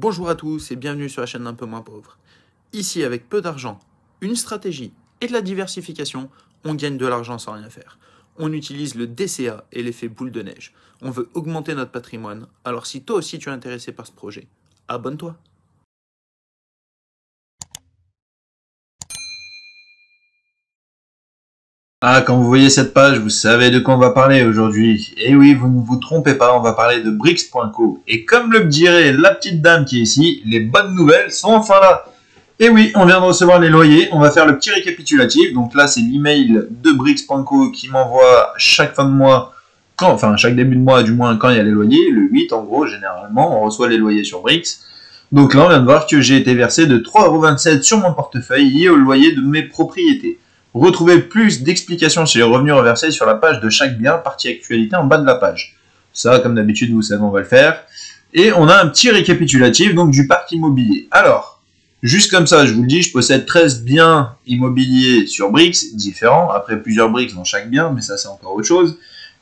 Bonjour à tous et bienvenue sur la chaîne d'un peu moins pauvre. Ici, avec peu d'argent, une stratégie et de la diversification, on gagne de l'argent sans rien faire. On utilise le DCA et l'effet boule de neige. On veut augmenter notre patrimoine, alors si toi aussi tu es intéressé par ce projet, abonne-toi. Ah, quand vous voyez cette page, vous savez de quoi on va parler aujourd'hui. Et oui, vous ne vous trompez pas, on va parler de Brix.co. Et comme le dirait la petite dame qui est ici, les bonnes nouvelles sont enfin là. Et oui, on vient de recevoir les loyers, on va faire le petit récapitulatif. Donc là, c'est l'email de Brix.co qui m'envoie chaque fin de mois, chaque début de mois, du moins quand il y a les loyers. Le 8, en gros, généralement, on reçoit les loyers sur Brix. Donc là, on vient de voir que j'ai été versé de 3,27 € sur mon portefeuille lié au loyer de mes propriétés. Retrouvez plus d'explications sur les revenus reversés sur la page de chaque bien, partie actualité en bas de la page. Ça, comme d'habitude, vous savez, on va le faire. Et on a un petit récapitulatif donc du parc immobilier. Alors, juste comme ça, je vous le dis, je possède 13 biens immobiliers sur Brix, différents, après plusieurs Brix dans chaque bien, mais ça c'est encore autre chose.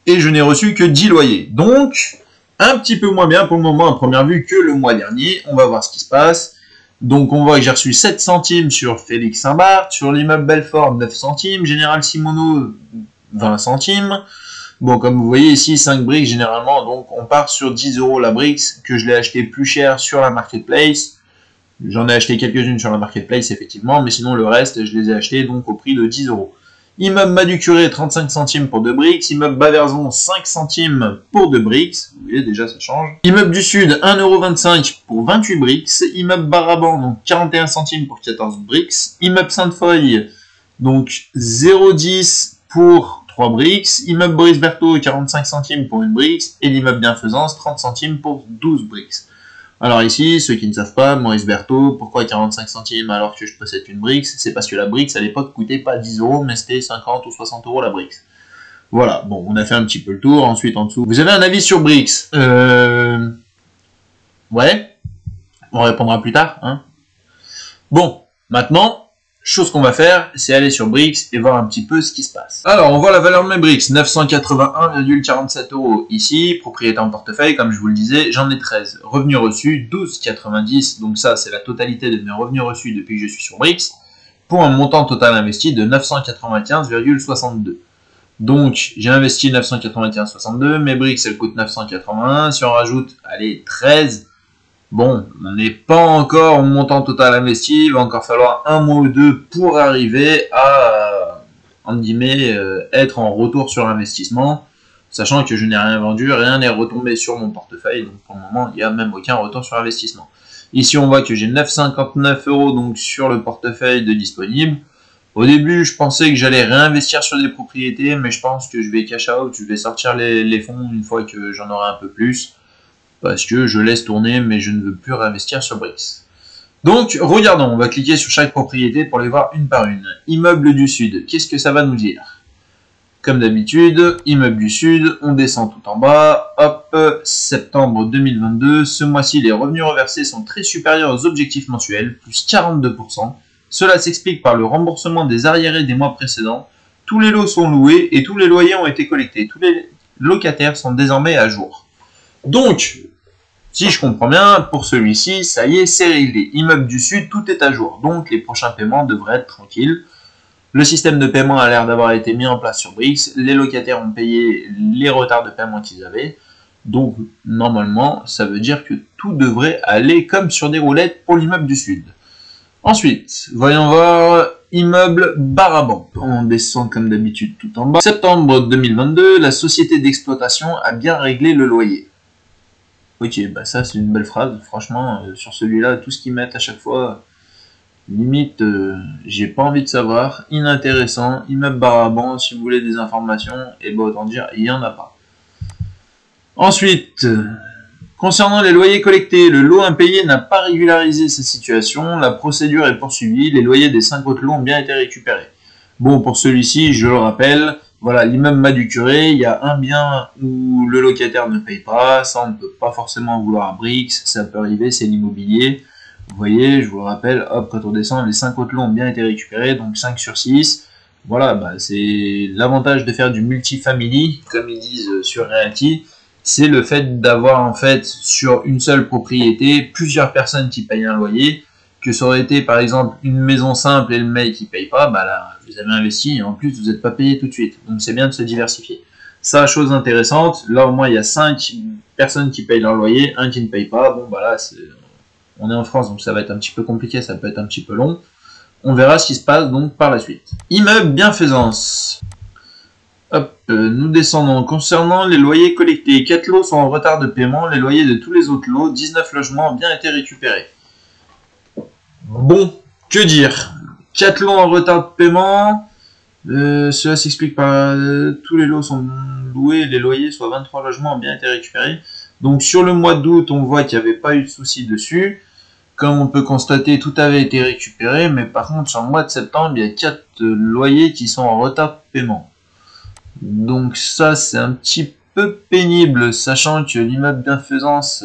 Et je n'ai reçu que 10 loyers. Donc, un petit peu moins bien pour le moment à première vue que le mois dernier. On va voir ce qui se passe. Donc on voit que j'ai reçu 7 centimes sur Félix Saint-Barth, sur l'immeuble Belfort 9 centimes, Général Simoneau 20 centimes. Bon, comme vous voyez ici, 5 briques généralement, donc on part sur 10 € la brique, que je l'ai acheté plus cher sur la marketplace. J'en ai acheté quelques-unes sur la marketplace effectivement, mais sinon le reste je les ai achetés donc au prix de 10 €. Immeuble Maducuré, 35 centimes pour 2 briques. Immeuble Baverzon, 5 centimes pour 2 briques. Vous voyez, déjà, ça change. Immeuble du Sud, 1,25 € pour 28 briques. Immeuble Baraban, donc 41 centimes pour 14 briques. Immeuble Sainte-Foy, donc 0,10 € pour 3 briques. Immeuble Boris Berthaud, 45 centimes pour une brique. Et l'immeuble Bienfaisance, 30 centimes pour 12 briques. Alors ici, ceux qui ne savent pas, Maurice Berthaud, pourquoi 45 centimes alors que je possède une Brix? C'est parce que la Brix à l'époque coûtait pas 10 €, mais c'était 50 ou 60 € la Brix. Voilà, bon, on a fait un petit peu le tour. Ensuite, en dessous, vous avez un avis sur Brix? Ouais, on répondra plus tard. Hein. Bon, maintenant, chose qu'on va faire, c'est aller sur Brix et voir un petit peu ce qui se passe. Alors, on voit la valeur de mes Brix, 981,47 € ici, propriété en portefeuille, comme je vous le disais, j'en ai 13. Revenus reçus, 12,90 €, donc ça, c'est la totalité de mes revenus reçus depuis que je suis sur Brix, pour un montant total investi de 995,62 €. Donc, j'ai investi 995,62 €, mes Brix, elles coûtent 981, si on rajoute, allez, 13, bon, on n'est pas encore au montant total investi, il va encore falloir un mois ou deux pour arriver à, entre guillemets, être en retour sur investissement, sachant que je n'ai rien vendu, rien n'est retombé sur mon portefeuille, donc pour le moment, il n'y a même aucun retour sur investissement. Ici, on voit que j'ai 9,59 € donc sur le portefeuille de disponible. Au début, je pensais que j'allais réinvestir sur des propriétés, mais je pense que je vais cash out, je vais sortir les fonds une fois que j'en aurai un peu plus. Parce que je laisse tourner, mais je ne veux plus réinvestir sur Brix. Donc, regardons, on va cliquer sur chaque propriété pour les voir une par une. Immeuble du Sud, qu'est-ce que ça va nous dire? Comme d'habitude, immeuble du Sud, on descend tout en bas, hop, septembre 2022, ce mois-ci, les revenus reversés sont très supérieurs aux objectifs mensuels, plus 42%. Cela s'explique par le remboursement des arriérés des mois précédents. Tous les lots sont loués et tous les loyers ont été collectés. Tous les locataires sont désormais à jour. Donc, si je comprends bien, pour celui-ci, ça y est, c'est réglé. Immeuble du Sud, tout est à jour. Donc, les prochains paiements devraient être tranquilles. Le système de paiement a l'air d'avoir été mis en place sur Brix. Les locataires ont payé les retards de paiement qu'ils avaient. Donc, normalement, ça veut dire que tout devrait aller comme sur des roulettes pour l'immeuble du Sud. Ensuite, voyons voir immeuble Baraban. On descend comme d'habitude tout en bas. Septembre 2022, la société d'exploitation a bien réglé le loyer. Ok, bah ça c'est une belle phrase, franchement, sur celui-là, tout ce qu'ils mettent à chaque fois, limite, j'ai pas envie de savoir, inintéressant, immeuble Baraban, si vous voulez des informations, et bah autant dire, il n'y en a pas. Ensuite, concernant les loyers collectés, le lot impayé n'a pas régularisé sa situation, la procédure est poursuivie, les loyers des 5 autres lots ont bien été récupérés. Bon, pour celui-ci, je le rappelle, voilà, l'immeuble Maducuré, il y a un bien où le locataire ne paye pas, ça on ne peut pas forcément vouloir à Brix, ça peut arriver, c'est l'immobilier. Vous voyez, je vous le rappelle, hop, quand on descend, les 5 autres lots ont bien été récupérés, donc 5 sur 6. Voilà, bah, c'est l'avantage de faire du multifamily, comme ils disent sur Realty, c'est le fait d'avoir en fait sur une seule propriété plusieurs personnes qui payent un loyer, que ça aurait été par exemple une maison simple et le mec qui paye pas, bah là vous avez investi et en plus vous n'êtes pas payé tout de suite. Donc c'est bien de se diversifier. Ça, chose intéressante, là au moins il y a 5 personnes qui payent leur loyer, un qui ne paye pas, bon bah là on est en France donc ça va être un petit peu compliqué, ça peut être un petit peu long. On verra ce qui se passe donc par la suite. Immeuble bienfaisance. Hop, nous descendons. Concernant les loyers collectés, 4 lots sont en retard de paiement. Les loyers de tous les autres lots, 19 logements ont bien été récupérés. Bon, que dire? 4 lots en retard de paiement. Cela s'explique par tous les lots sont loués, les loyers, soit 23 logements, ont bien été récupérés. Donc sur le mois d'août, on voit qu'il n'y avait pas eu de souci dessus. Comme on peut constater, tout avait été récupéré. Mais par contre, sur le mois de septembre, il y a 4 loyers qui sont en retard de paiement. Donc ça c'est un petit peu pénible, sachant que l'immeuble bienfaisance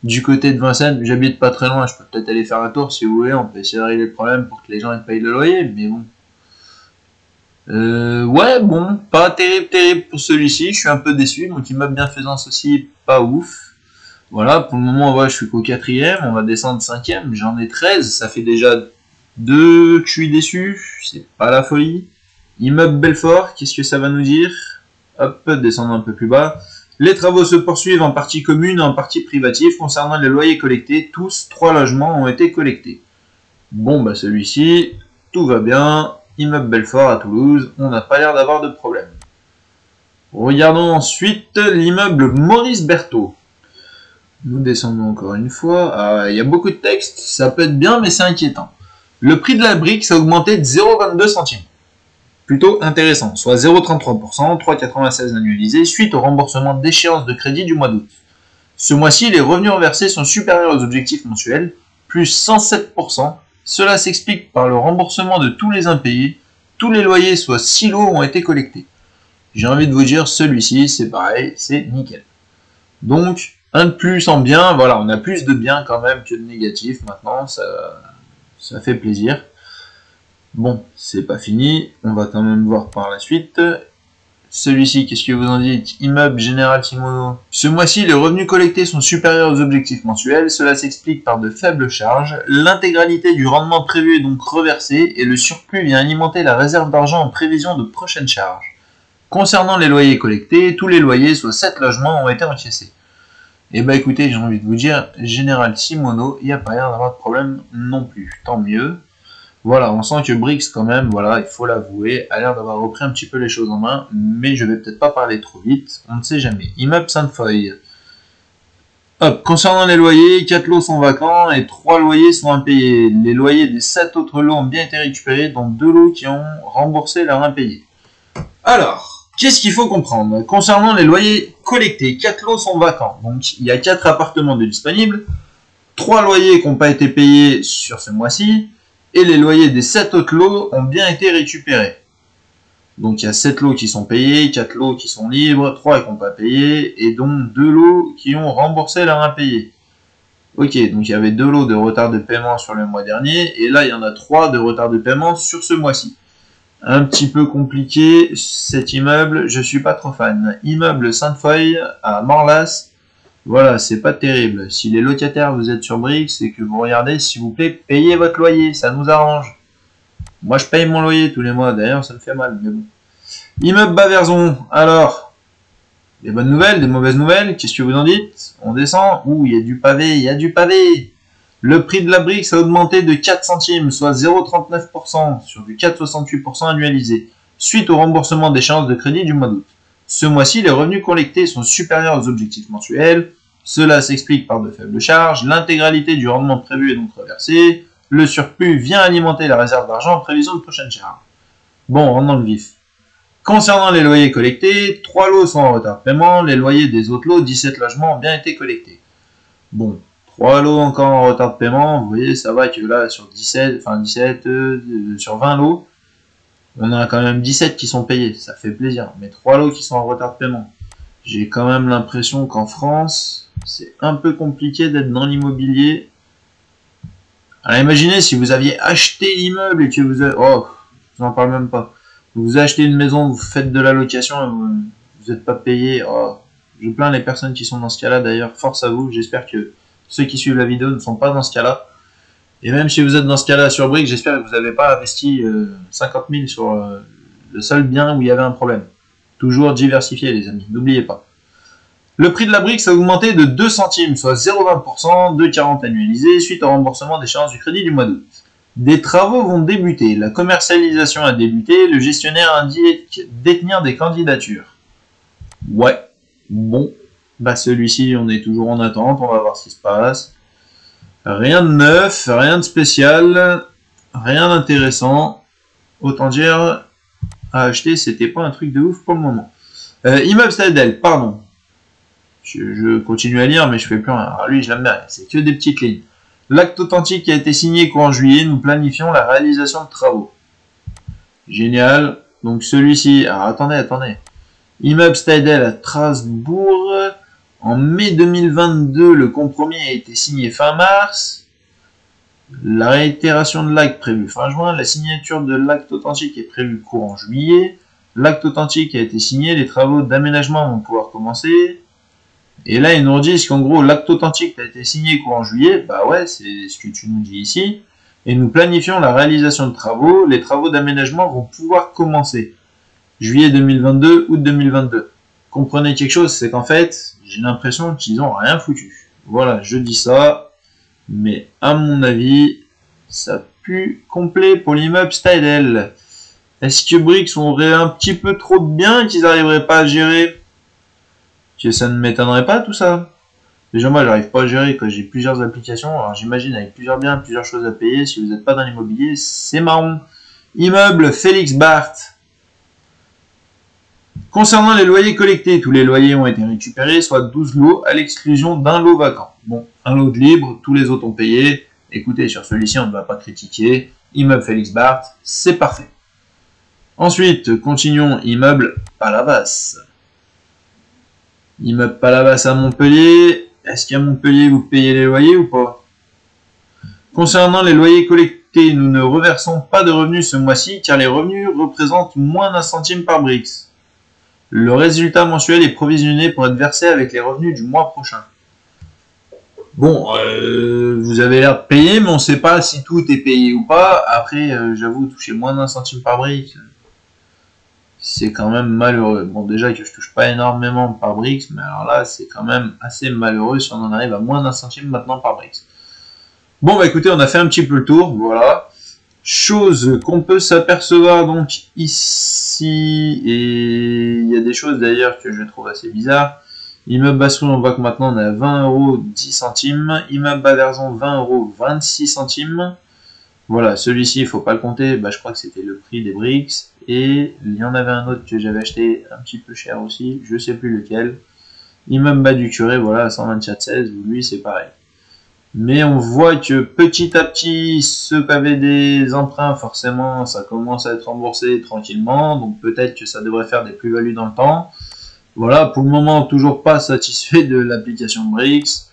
du côté de Vincennes, j'habite pas très loin, je peux peut-être aller faire un tour si vous voulez, on peut essayer de régler le problème pour que les gens ils payent le loyer, mais bon. Ouais bon, pas terrible pour celui-ci, je suis un peu déçu, donc immeuble bienfaisance aussi, pas ouf. Voilà, pour le moment ouais, je suis qu'au 4ème, on va descendre 5ème, j'en ai 13, ça fait déjà 2 que je suis déçu, c'est pas la folie. Immeuble Belfort, qu'est-ce que ça va nous dire? Hop, descendons un peu plus bas. Les travaux se poursuivent en partie commune et en partie privative. Concernant les loyers collectés, tous 3 logements ont été collectés. Bon, bah celui-ci, tout va bien. Immeuble Belfort à Toulouse, on n'a pas l'air d'avoir de problème. Regardons ensuite l'immeuble Maurice Berthaud. Nous descendons encore une fois. Ah, il y a beaucoup de texte, ça peut être bien, mais c'est inquiétant. Le prix de la brique a augmenté de 0,22 centimes. Plutôt intéressant, soit 0,33%, 3,96 annualisés, suite au remboursement d'échéance de crédit du mois d'août. Ce mois-ci, les revenus reversés sont supérieurs aux objectifs mensuels, plus 107%. Cela s'explique par le remboursement de tous les impayés. Tous les loyers, soit 6 lots, ont été collectés. J'ai envie de vous dire, celui-ci, c'est pareil, c'est nickel. Donc, un de plus en bien, voilà, on a plus de bien quand même que de négatif maintenant, ça fait plaisir. Bon, c'est pas fini, on va quand même voir par la suite. Celui-ci, qu'est-ce que vous en dites? Immeuble Général Simoneau. Ce mois-ci, les revenus collectés sont supérieurs aux objectifs mensuels. Cela s'explique par de faibles charges. L'intégralité du rendement prévu est donc reversée et le surplus vient alimenter la réserve d'argent en prévision de prochaines charges. Concernant les loyers collectés, tous les loyers, soit 7 logements, ont été encaissés. Et bah écoutez, j'ai envie de vous dire, Général Simoneau, il n'y a pas l'air d'avoir de problème non plus. Tant mieux. Voilà, on sent que Brix, quand même, voilà, il faut l'avouer, a l'air d'avoir repris un petit peu les choses en main, mais je vais peut-être pas parler trop vite, on ne sait jamais. Immeuble Sainte-Foy. Hop, concernant les loyers, 4 lots sont vacants et 3 loyers sont impayés. Les loyers des 7 autres lots ont bien été récupérés, dont 2 lots qui ont remboursé leur impayé. Alors, qu'est-ce qu'il faut comprendre? Concernant les loyers collectés, 4 lots sont vacants, donc il y a 4 appartements de disponibles, 3 loyers qui n'ont pas été payés sur ce mois-ci, et les loyers des 7 autres lots ont bien été récupérés. Donc il y a 7 lots qui sont payés, 4 lots qui sont libres, 3 qui n'ont pas payé, et donc 2 lots qui ont remboursé leur impayé. Ok, donc il y avait 2 lots de retard de paiement sur le mois dernier, et là il y en a 3 de retard de paiement sur ce mois-ci. Un petit peu compliqué cet immeuble, je suis pas trop fan. Immeuble Sainte-Foy à Morlas. Voilà, c'est pas terrible. Si les locataires vous êtes sur Brix et que vous regardez, s'il vous plaît, payez votre loyer, ça nous arrange. Moi, je paye mon loyer tous les mois, d'ailleurs, ça me fait mal, mais bon. Immeuble Baverzon, alors, des bonnes nouvelles, des mauvaises nouvelles, qu'est-ce que vous en dites? On descend, ouh, il y a du pavé, il y a du pavé. Le prix de la brique a augmenté de 4 centimes, soit 0,39%, sur du 4,68% annualisé, suite au remboursement d'échéance de crédit du mois d'août. Ce mois-ci, les revenus collectés sont supérieurs aux objectifs mensuels. Cela s'explique par de faibles charges. L'intégralité du rendement prévu est donc reversée. Le surplus vient alimenter la réserve d'argent en prévision de prochaines charges. Bon, on rentre dans le vif. Concernant les loyers collectés, 3 lots sont en retard de paiement. Les loyers des autres lots, 17 logements, ont bien été collectés. Bon, 3 lots encore en retard de paiement. Vous voyez, ça va que là, sur 17, sur 20 lots, on a quand même 17 qui sont payés, ça fait plaisir. Mais 3 lots qui sont en retard de paiement. J'ai quand même l'impression qu'en France, c'est un peu compliqué d'être dans l'immobilier. Alors imaginez si vous aviez acheté l'immeuble et que vous avez... Oh, je n'en parle même pas. Vous achetez une maison, vous faites de la location et vous n'êtes pas payé. Oh, Je plains les personnes qui sont dans ce cas-là, d'ailleurs, force à vous. J'espère que ceux qui suivent la vidéo ne sont pas dans ce cas-là. Et même si vous êtes dans ce cas-là sur Brix, j'espère que vous n'avez pas investi 50 000 sur le seul bien où il y avait un problème. Toujours diversifier, les amis, n'oubliez pas. Le prix de la Brix a augmenté de 2 centimes, soit 0,20%, 2,40 annualisé, suite au remboursement d'échéance du crédit du mois d'août. Des travaux vont débuter, la commercialisation a débuté, le gestionnaire indique détenir des candidatures. Ouais, bon, bah celui-ci on est toujours en attente, on va voir ce qui se passe. Rien de neuf, rien de spécial, rien d'intéressant. Autant dire, à acheter, c'était pas un truc de ouf pour le moment. Immeuble Stadel, pardon. Je continue à lire, mais je fais plus rien. Alors lui, je l'aime bien, c'est que des petites lignes. L'acte authentique a été signé courant juillet, nous planifions la réalisation de travaux. Génial. Donc celui-ci, alors attendez. Immeuble Stadel à Strasbourg. En mai 2022, le compromis a été signé fin mars. La réitération de l'acte prévue fin juin. La signature de l'acte authentique est prévue courant juillet. L'acte authentique a été signé. Les travaux d'aménagement vont pouvoir commencer. Et là, ils nous disent qu'en gros, l'acte authentique a été signé courant juillet. Bah ouais, c'est ce que tu nous dis ici. Et nous planifions la réalisation de travaux. Les travaux d'aménagement vont pouvoir commencer. Juillet 2022, août 2022. Comprenez quelque chose, c'est qu'en fait, j'ai l'impression qu'ils n'ont rien foutu. Voilà, je dis ça. Mais à mon avis, ça pue complet pour l'immeuble Stadel. Est-ce que Brix aurait un petit peu trop de biens qu'ils n'arriveraient pas à gérer? Que ça ne m'étonnerait pas tout ça. Déjà moi j'arrive pas à gérer quand j'ai plusieurs applications. Alors j'imagine avec plusieurs biens, plusieurs choses à payer. Si vous n'êtes pas dans l'immobilier, c'est marrant. Immeuble Félix Barthes. Concernant les loyers collectés, tous les loyers ont été récupérés, soit 12 lots à l'exclusion d'un lot vacant. Bon, un lot de libre, tous les autres ont payé. Écoutez, sur celui-ci on ne va pas critiquer. Immeuble Félix Barthes, c'est parfait. Ensuite, continuons. Immeuble Palavas. Immeuble Palavas à Montpellier. Est-ce qu'à Montpellier, vous payez les loyers ou pas? Concernant les loyers collectés, nous ne reversons pas de revenus ce mois-ci car les revenus représentent moins d'1 centime par Brix. Le résultat mensuel est provisionné pour être versé avec les revenus du mois prochain. Bon, vous avez l'air de payer, mais on ne sait pas si tout est payé ou pas. Après, j'avoue, toucher moins d'1 centime par Brix, c'est quand même malheureux. Bon, déjà que je touche pas énormément par Brix, mais alors là, c'est quand même assez malheureux si on en arrive à moins d'1 centime maintenant par Brix. Bon, bah écoutez, on a fait un petit peu le tour, voilà. Chose qu'on peut s'apercevoir donc ici, et il y a des choses d'ailleurs que je trouve assez bizarres. Immeuble Basseroux, on voit que maintenant on est à 20 € 10 centimes. Immeuble Baverzon, 20 € 26 centimes. Voilà, celui-ci, il ne faut pas le compter, bah, je crois que c'était le prix des Brix. Et il y en avait un autre que j'avais acheté un petit peu cher aussi, je ne sais plus lequel. Immeuble Bas du Curé, voilà, à 124,16, lui c'est pareil. Mais on voit que petit à petit, ceux qui avaient des emprunts, forcément, ça commence à être remboursé tranquillement. Donc peut-être que ça devrait faire des plus-values dans le temps. Voilà, pour le moment, toujours pas satisfait de l'application Brix.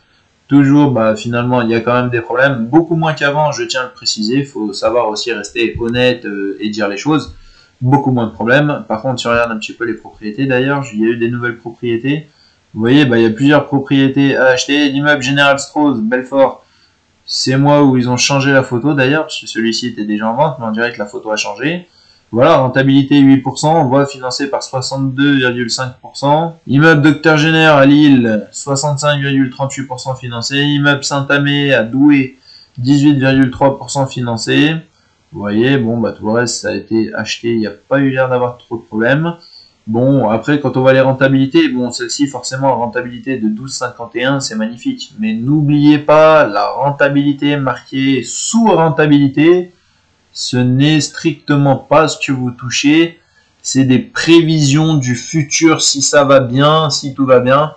Toujours, bah, finalement, il y a quand même des problèmes. Beaucoup moins qu'avant, je tiens à le préciser. Il faut savoir aussi rester honnête et dire les choses. Beaucoup moins de problèmes. Par contre, si on regarde un petit peu les propriétés, d'ailleurs, il y a eu des nouvelles propriétés. Vous voyez, bah, il y a plusieurs propriétés à acheter. L'immeuble Général Strauss, Belfort, c'est moi où ils ont changé la photo d'ailleurs, parce que celui-ci était déjà en vente, mais on dirait que la photo a changé. Voilà, rentabilité 8%, voie financée par 62,5%. Immeuble Docteur Géner à Lille, 65,38% financé. Immeuble Saint-Amé à Douai, 18,3% financé. Vous voyez, bon, bah, tout le reste, ça a été acheté, il n'y a pas eu l'air d'avoir trop de problèmes. Bon, après, quand on voit les rentabilités, bon, celle-ci, forcément, rentabilité de 12,51, c'est magnifique. Mais n'oubliez pas, la rentabilité marquée sous-rentabilité, ce n'est strictement pas ce que vous touchez. C'est des prévisions du futur, si ça va bien, si tout va bien.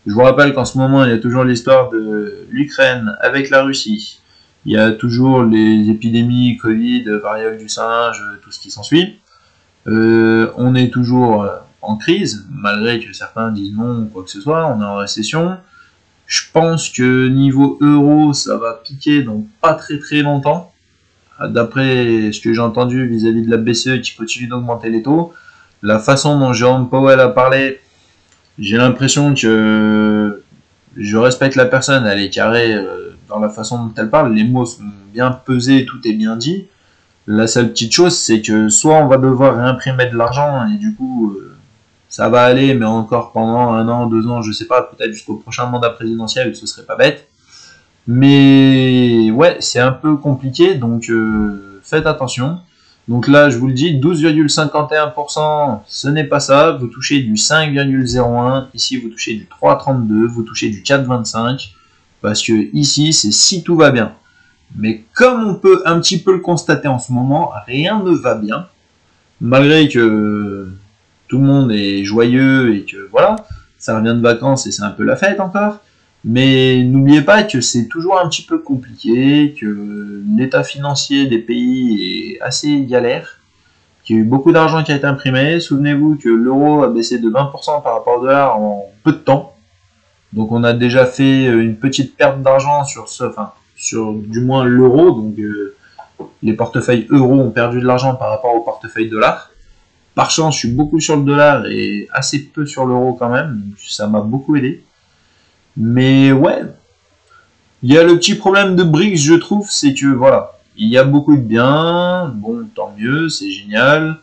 Je vous rappelle qu'en ce moment, il y a toujours l'histoire de l'Ukraine avec la Russie. Il y a toujours les épidémies, Covid, variole du singe, tout ce qui s'ensuit. On est toujours en crise, malgré que certains disent non ou quoi que ce soit, on est en récession. Je pense que niveau euro, ça va piquer dans pas très longtemps. D'après ce que j'ai entendu vis-à-vis de la BCE qui continue d'augmenter les taux, la façon dont Jérôme Powell a parlé, J'ai l'impression que je respecte la personne, elle est carrée dans la façon dont elle parle, les mots sont bien pesés, tout est bien dit. La seule petite chose, c'est que soit on va devoir réimprimer de l'argent et du coup ça va aller, mais encore pendant 1 an, 2 ans, je sais pas, peut-être jusqu'au prochain mandat présidentiel, ce serait pas bête. Mais ouais, c'est un peu compliqué, donc faites attention. Donc là, je vous le dis, 12,51%, ce n'est pas ça. Vous touchez du 5,01. Ici, vous touchez du 3,32. Vous touchez du 4,25. Parce que ici, c'est si tout va bien. Mais comme on peut un petit peu le constater en ce moment, rien ne va bien. Malgré que tout le monde est joyeux et que voilà, ça revient de vacances et c'est un peu la fête encore. Mais n'oubliez pas que c'est toujours un petit peu compliqué, que l'état financier des pays est assez galère, qu'il y a eu beaucoup d'argent qui a été imprimé. Souvenez-vous que l'euro a baissé de 20% par rapport au dollar en peu de temps. Donc on a déjà fait une petite perte d'argent sur ce, enfin, sur du moins l'euro. Donc les portefeuilles euros ont perdu de l'argent par rapport au portefeuille dollar. Par chance, je suis beaucoup sur le dollar et assez peu sur l'euro quand même. Donc ça m'a beaucoup aidé. Mais ouais, il y a le petit problème de BRICS, je trouve, c'est que voilà, il y a beaucoup de biens, bon, tant mieux, c'est génial.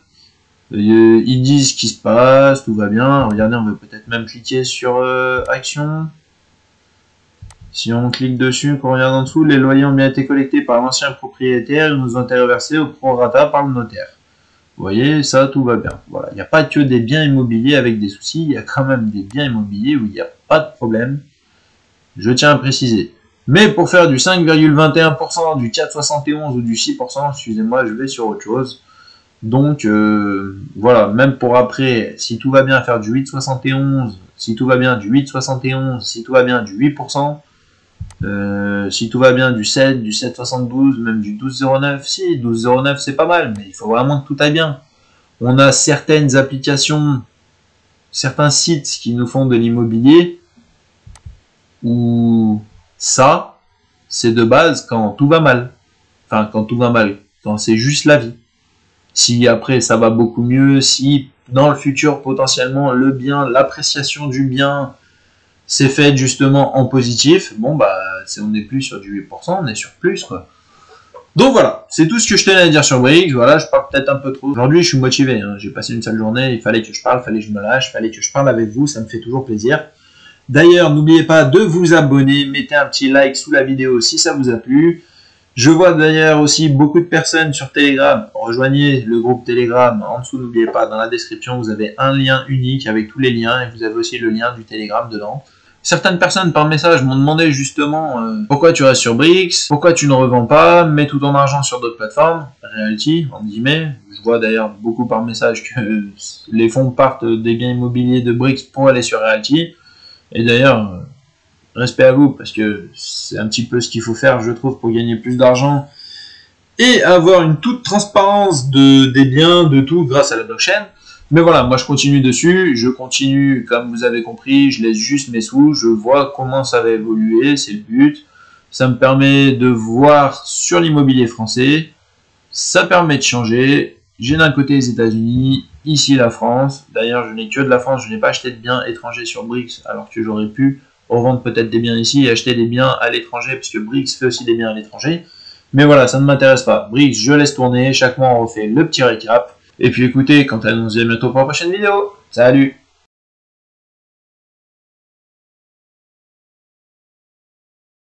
Ils disent ce qui se passe, tout va bien. Regardez, on va peut-être même cliquer sur Action. Si on clique dessus, qu'on regarde en dessous, les loyers ont bien été collectés par l'ancien propriétaire, ils nous ont été reversés au prorata par le notaire. Vous voyez, ça, tout va bien. Voilà, il n'y a pas que des biens immobiliers avec des soucis, il y a quand même des biens immobiliers où il n'y a pas de problème. Je tiens à préciser. Mais pour faire du 5,21%, du 4,71 ou du 6%, excusez-moi, je vais sur autre chose. Donc, voilà, même pour après, si tout va bien, faire du 8,71, si tout va bien, du 8,71, si tout va bien, du 8%, si tout va bien, du 7, du 7,72, même du 12,09. Si, 12,09, c'est pas mal, mais il faut vraiment que tout aille bien. On a certaines applications, certains sites qui nous font de l'immobilier, où ça, c'est de base quand tout va mal. Enfin, quand tout va mal, quand c'est juste la vie. Si après ça va beaucoup mieux, si dans le futur potentiellement le bien, l'appréciation du bien s'est faite justement en positif, bon bah on n'est plus sur du 8%, on est sur plus quoi. Donc voilà, c'est tout ce que je tenais à dire sur BRICS. Voilà, je parle peut-être un peu trop. Aujourd'hui je suis motivé, hein. J'ai passé une sale journée, il fallait que je parle, il fallait que je me lâche, il fallait que je parle avec vous, ça me fait toujours plaisir. D'ailleurs, n'oubliez pas de vous abonner, mettez un petit like sous la vidéo si ça vous a plu. Je vois d'ailleurs aussi beaucoup de personnes sur Telegram. Rejoignez le groupe Telegram. En dessous, n'oubliez pas, dans la description, vous avez un lien unique avec tous les liens et vous avez aussi le lien du Telegram dedans. Certaines personnes par message m'ont demandé justement pourquoi tu restes sur BRICS, pourquoi tu ne revends pas, mets tout ton argent sur d'autres plateformes, Realty, en guillemets. Je vois d'ailleurs beaucoup par message que les fonds partent des biens immobiliers de BRICS pour aller sur Realty. Et d'ailleurs, respect à vous, parce que c'est un petit peu ce qu'il faut faire, je trouve, pour gagner plus d'argent et avoir une toute transparence des biens, de tout, grâce à la blockchain. Mais voilà, moi je continue dessus, je continue, comme vous avez compris, je laisse juste mes sous, je vois comment ça va évoluer, c'est le but. Ça me permet de voir sur l'immobilier français, ça permet de changer. J'ai d'un côté les États-Unis, ici la France. D'ailleurs, je n'ai que de la France, je n'ai pas acheté de biens étrangers sur BRICS, alors que j'aurais pu revendre peut-être des biens ici et acheter des biens à l'étranger, puisque BRICS fait aussi des biens à l'étranger. Mais voilà, ça ne m'intéresse pas. BRICS, je laisse tourner, chaque mois on refait le petit récap. Et puis écoutez, quant à nous, on se dit à bientôt pour la prochaine vidéo. Salut!